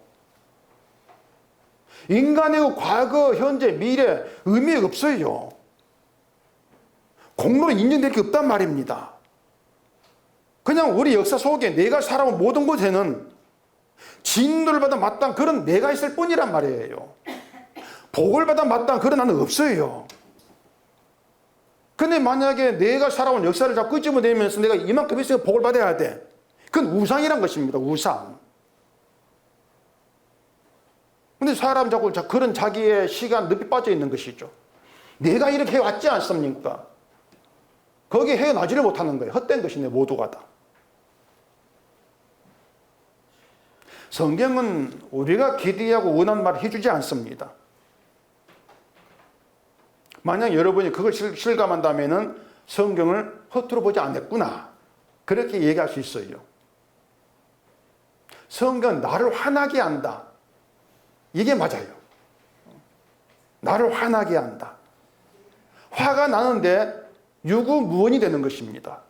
인간의 그 과거, 현재, 미래 의미 없어요. 공로로 인정될 게 없단 말입니다. 그냥 우리 역사 속에 내가 살아온 모든 곳에는 진노를 받아 마땅한 그런 내가 있을 뿐이란 말이에요. 복을 받아 마땅한 그런 나는 없어요. 근데 만약에 내가 살아온 역사를 자꾸 끄집어내면서 내가 이만큼 있으면 복을 받아야 돼. 그건 우상이란 것입니다. 우상. 근데 사람 자꾸 그런 자기의 시간 늪에 빠져 있는 것이죠. 내가 이렇게 해왔지 않습니까? 거기에 헤어나지를 못하는 거예요. 헛된 것이네 모두가 다. 성경은 우리가 기대하고 원하는 말을 해주지 않습니다. 만약 여러분이 그걸 실감한다면 성경을 허투루 보지 않았구나. 그렇게 얘기할 수 있어요. 성경은 나를 화나게 한다. 이게 맞아요. 나를 화나게 한다. 화가 나는데 유구무원이 되는 것입니다.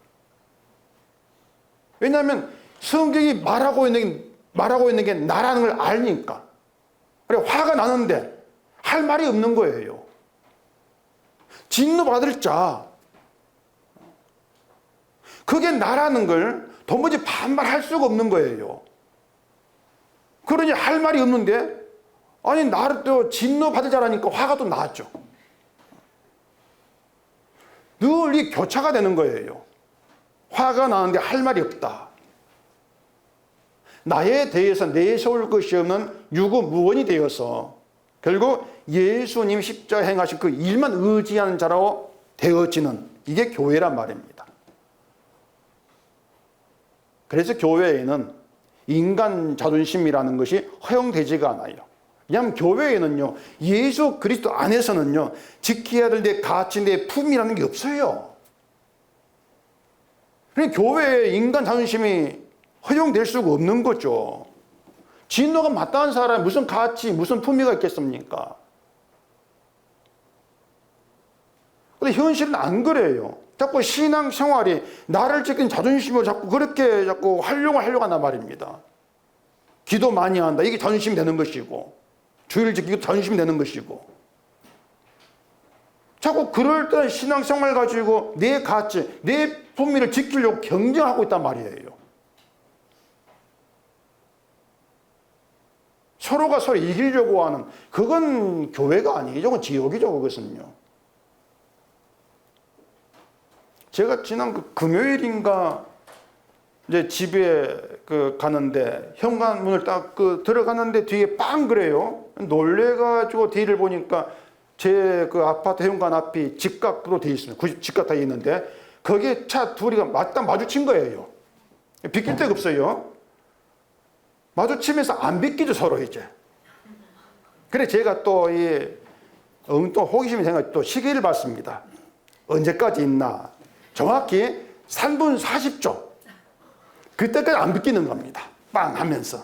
왜냐하면 성경이 말하고 있는 게 나라는 걸 아니까. 그래 화가 나는데 할 말이 없는 거예요. 진노받을 자. 그게 나라는 걸 도무지 반발할 수가 없는 거예요. 그러니 할 말이 없는데 아니 나를 또 진노받을 자라니까 화가 또 나죠. 늘 이 교차가 되는 거예요. 화가 나는데 할 말이 없다. 나에 대해서 내세울 것이 없는 유구무원이 되어서 결국 예수님 십자가 행하신 그 일만 의지하는 자라고 되어지는 이게 교회란 말입니다. 그래서 교회에는 인간 자존심이라는 것이 허용되지가 않아요. 왜냐하면 교회에는요 예수 그리스도 안에서는요 지켜야 될 내 가치, 내 품이라는 게 없어요. 그러니까 교회에 인간 자존심이 허용될 수가 없는 거죠. 진노가 마땅한 사람이 무슨 가치, 무슨 품위가 있겠습니까? 근데 현실은 안 그래요. 자꾸 신앙생활이 나를 지킨 자존심을 자꾸 그렇게 자꾸 하려고 한단 말입니다. 기도 많이 한다. 이게 자존심이 되는 것이고, 주의를 지키고 자존심이 되는 것이고, 자꾸 그럴 때 신앙생활 가지고 내 가치, 내 품위를 지키려고 경쟁하고 있단 말이에요. 서로가 서로 이기려고 하는, 그건 교회가 아니죠. 그건 지옥이죠, 그것은요. 제가 지난 금요일인가 이제 집에 가는데 현관문을 딱 들어가는데 뒤에 빵 그래요. 놀래가지고 뒤를 보니까 제 아파트 현관 앞이 직각으로 돼 있습니다. 90 직각 돼 있는데 거기에 차 둘이 딱 마주친 거예요. 비낄 데가 없어요. 마주치면서 안 비끼죠, 서로 이제. 그래 제가 또 엉뚱 호기심이 생겨 또 시계를 봤습니다. 언제까지 있나? 정확히 3분 40초. 그때까지 안 비끼는 겁니다. 빵 하면서.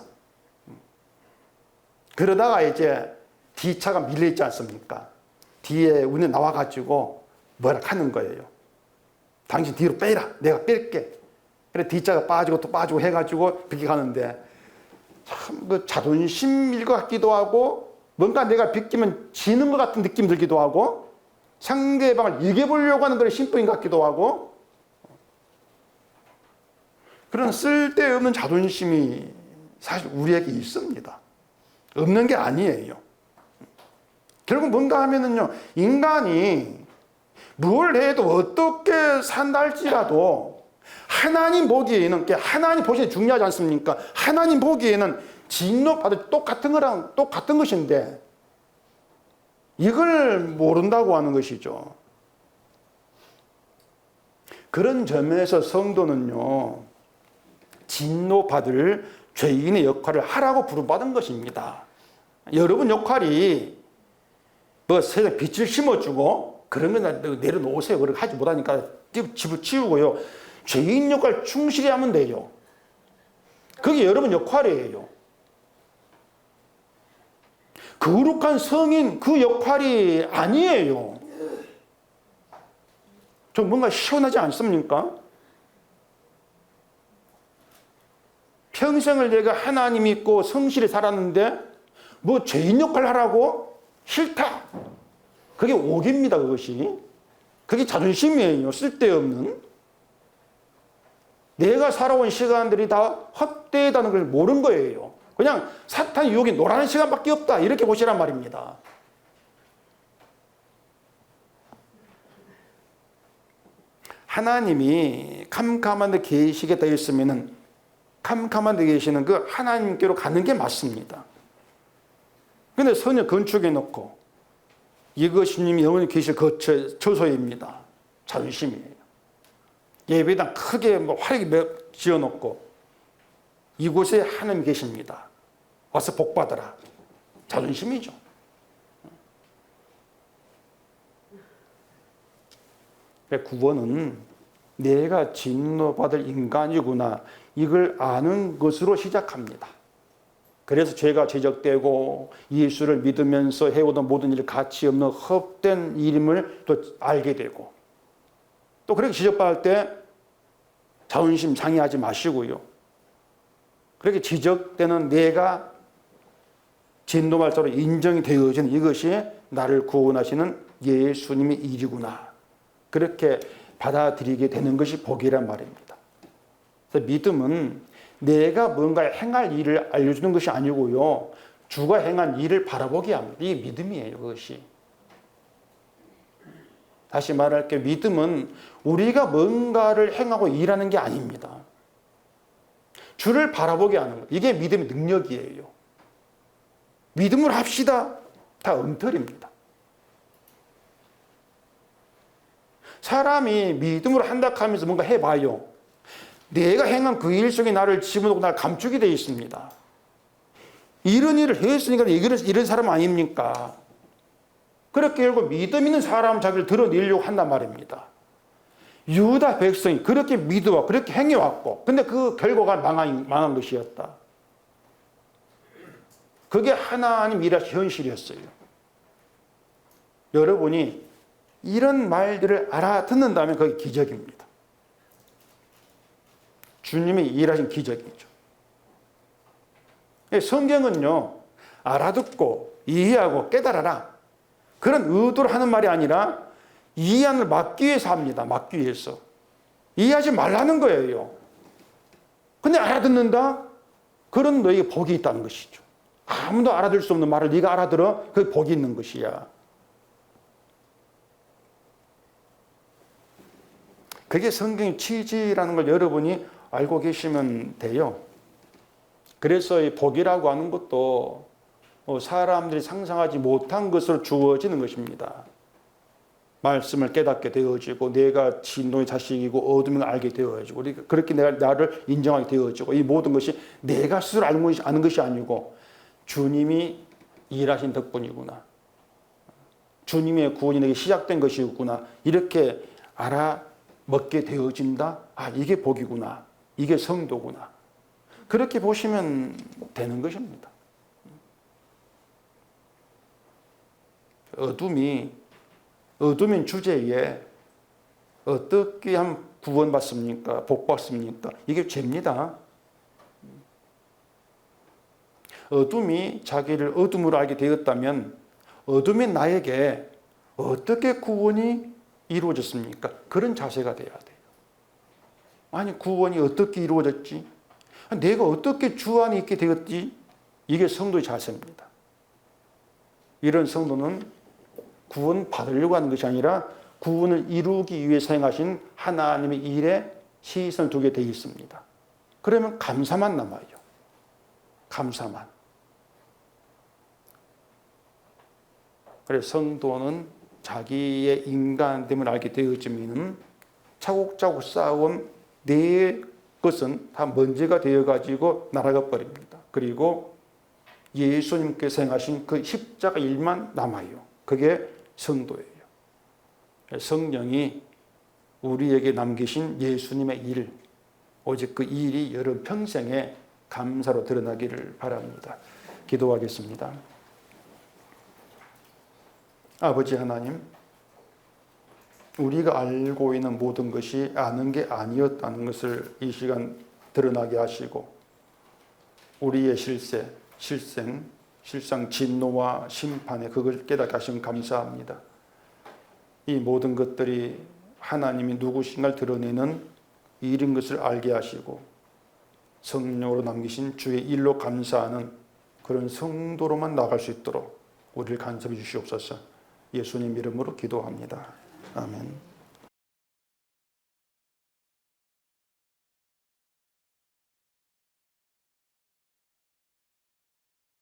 그러다가 이제 뒤차가 밀려있지 않습니까? 뒤에 운에 나와가지고 뭐라 하는 거예요. 당신 뒤로 빼라. 내가 뺄게. 그래 뒤차가 빠지고 또 빠지고 해가지고 그렇게 가는데 참 자존심일 것 같기도 하고 뭔가 내가 비끼면 지는 것 같은 느낌 들기도 하고 상대방을 이겨보려고 하는 그런 심보인 것 같기도 하고 그런 쓸데없는 자존심이 사실 우리에게 있습니다. 없는 게 아니에요. 결국 뭔가 하면은요, 인간이 뭘 해도 어떻게 산다 할지라도 하나님 보기에는, 하나님 보시기에 중요하지 않습니까? 하나님 보기에는 진노받을 똑같은 거랑 똑같은 것인데 이걸 모른다고 하는 것이죠. 그런 점에서 성도는요, 진노받을 죄인의 역할을 하라고 부름받은 것입니다. 여러분 역할이 뭐 세상 빛을 심어주고 그런 건 내려놓으세요. 그렇게 하지 못하니까 집을 치우고요. 죄인 역할 충실히 하면 돼요. 그게 여러분 역할이에요. 거룩한 성인 그 역할이 아니에요. 좀 뭔가 시원하지 않습니까? 평생을 내가 하나님 믿고 성실히 살았는데 뭐 죄인 역할 하라고? 싫다. 그게 오기입니다, 그것이. 그게 자존심이에요, 쓸데없는. 내가 살아온 시간들이 다 헛되다는 걸 모르는 거예요. 그냥 사탄 유혹이 노라는 시간밖에 없다, 이렇게 보시란 말입니다. 하나님이 캄캄한 데 계시게 되어 있으면은 캄캄한 데 계시는 그 하나님께로 가는 게 맞습니다. 근데 선을 건축해 놓고 이것이 주님이 영원히 계실 처소입니다. 자존심이에요. 예배당 크게 화려하게 지어 놓고 이곳에 하나님이 계십니다. 와서 복 받아라. 자존심이죠. 구원은 내가 진노받을 인간이구나, 이걸 아는 것으로 시작합니다. 그래서 죄가 죄적되고 예수를 믿으면서 해오던 모든 일 가치 없는 헛된 일임을 또 알게 되고, 또 그렇게 지적받을 때 자존심 상해하지 마시고요. 그렇게 지적되는 내가 진노발자로 인정이 되어지는 이것이 나를 구원하시는 예수님의 일이구나, 그렇게 받아들이게 되는 것이 복이란 말입니다. 그래서 믿음은 내가 뭔가 행할 일을 알려주는 것이 아니고요, 주가 행한 일을 바라보게 합니다. 이게 믿음이에요, 그것이. 다시 말할게, 믿음은 우리가 뭔가를 행하고 일하는 게 아닙니다. 주를 바라보게 하는 것, 이게 믿음의 능력이에요. 믿음을 합시다, 다 엉터리입니다. 사람이 믿음으로 한다 하면서 뭔가 해봐요. 내가 행한 그 일 속에 나를 집어넣고 나를 감추게 되어 있습니다. 이런 일을 했으니까 이런 사람 아닙니까? 그렇게 결국 믿음 있는 사람 자기를 드러내려고 한단 말입니다. 유다 백성이 그렇게 믿어왔고 그렇게 행해왔고, 근데 그 결과가 망한 것이었다. 그게 하나님 일하신 현실이었어요. 여러분이 이런 말들을 알아듣는다면 그게 기적입니다. 주님이 일하신 기적이죠. 성경은요, 알아듣고 이해하고 깨달아라, 그런 의도로 하는 말이 아니라 이해를 막기 위해서 합니다. 막기 위해서. 이해하지 말라는 거예요. 근데 알아듣는다? 그런 너에게 복이 있다는 것이죠. 아무도 알아들 수 없는 말을 네가 알아들어, 그게 복이 있는 것이야. 그게 성경의 취지라는 걸 여러분이 알고 계시면 돼요. 그래서 이 복이라고 하는 것도 사람들이 상상하지 못한 것으로 주어지는 것입니다. 말씀을 깨닫게 되어지고, 내가 진노의 자식이고 어둠을 알게 되어지고, 그렇게 내가 나를 인정하게 되어지고, 이 모든 것이 내가 스스로 아는 것이 아니고 주님이 일하신 덕분이구나, 주님의 구원이 내게 시작된 것이구나, 이렇게 알아먹게 되어진다. 아, 이게 복이구나, 이게 성도구나, 그렇게 보시면 되는 것입니다. 어둠인 주제에 어떻게 하면 구원받습니까? 복받습니까? 이게 죄입니다. 어둠이 자기를 어둠으로 알게 되었다면 어둠인 나에게 어떻게 구원이 이루어졌습니까? 그런 자세가 돼야 돼요. 아니, 구원이 어떻게 이루어졌지? 내가 어떻게 주 안에 있게 되었지? 이게 성도의 자세입니다. 이런 성도는 구원 받으려고 하는 것이 아니라 구원을 이루기 위해 사용하신 하나님의 일에 시선을 두게 되어 있습니다. 그러면 감사만 남아요. 감사만. 그래서 성도는 자기의 인간됨을 알게 되어지면 차곡차곡 쌓아온 내 것은 다 먼지가 되어가지고 날아가 버립니다. 그리고 예수님께서 행하신 그 십자가 일만 남아요. 그게 성도예요. 성령이 우리에게 남기신 예수님의 일, 오직 그 일이 여러분 평생에 감사로 드러나기를 바랍니다. 기도하겠습니다. 아버지 하나님, 우리가 알고 있는 모든 것이 아는 게 아니었다는 것을 이 시간 드러나게 하시고, 우리의 실상 진노와 심판에 그걸 깨닫게 하시면 감사합니다. 이 모든 것들이 하나님이 누구신가를 드러내는 일인 것을 알게 하시고, 성령으로 남기신 주의 일로 감사하는 그런 성도로만 나갈 수 있도록 우리를 간섭해 주시옵소서. 예수님 이름으로 기도합니다. 아멘.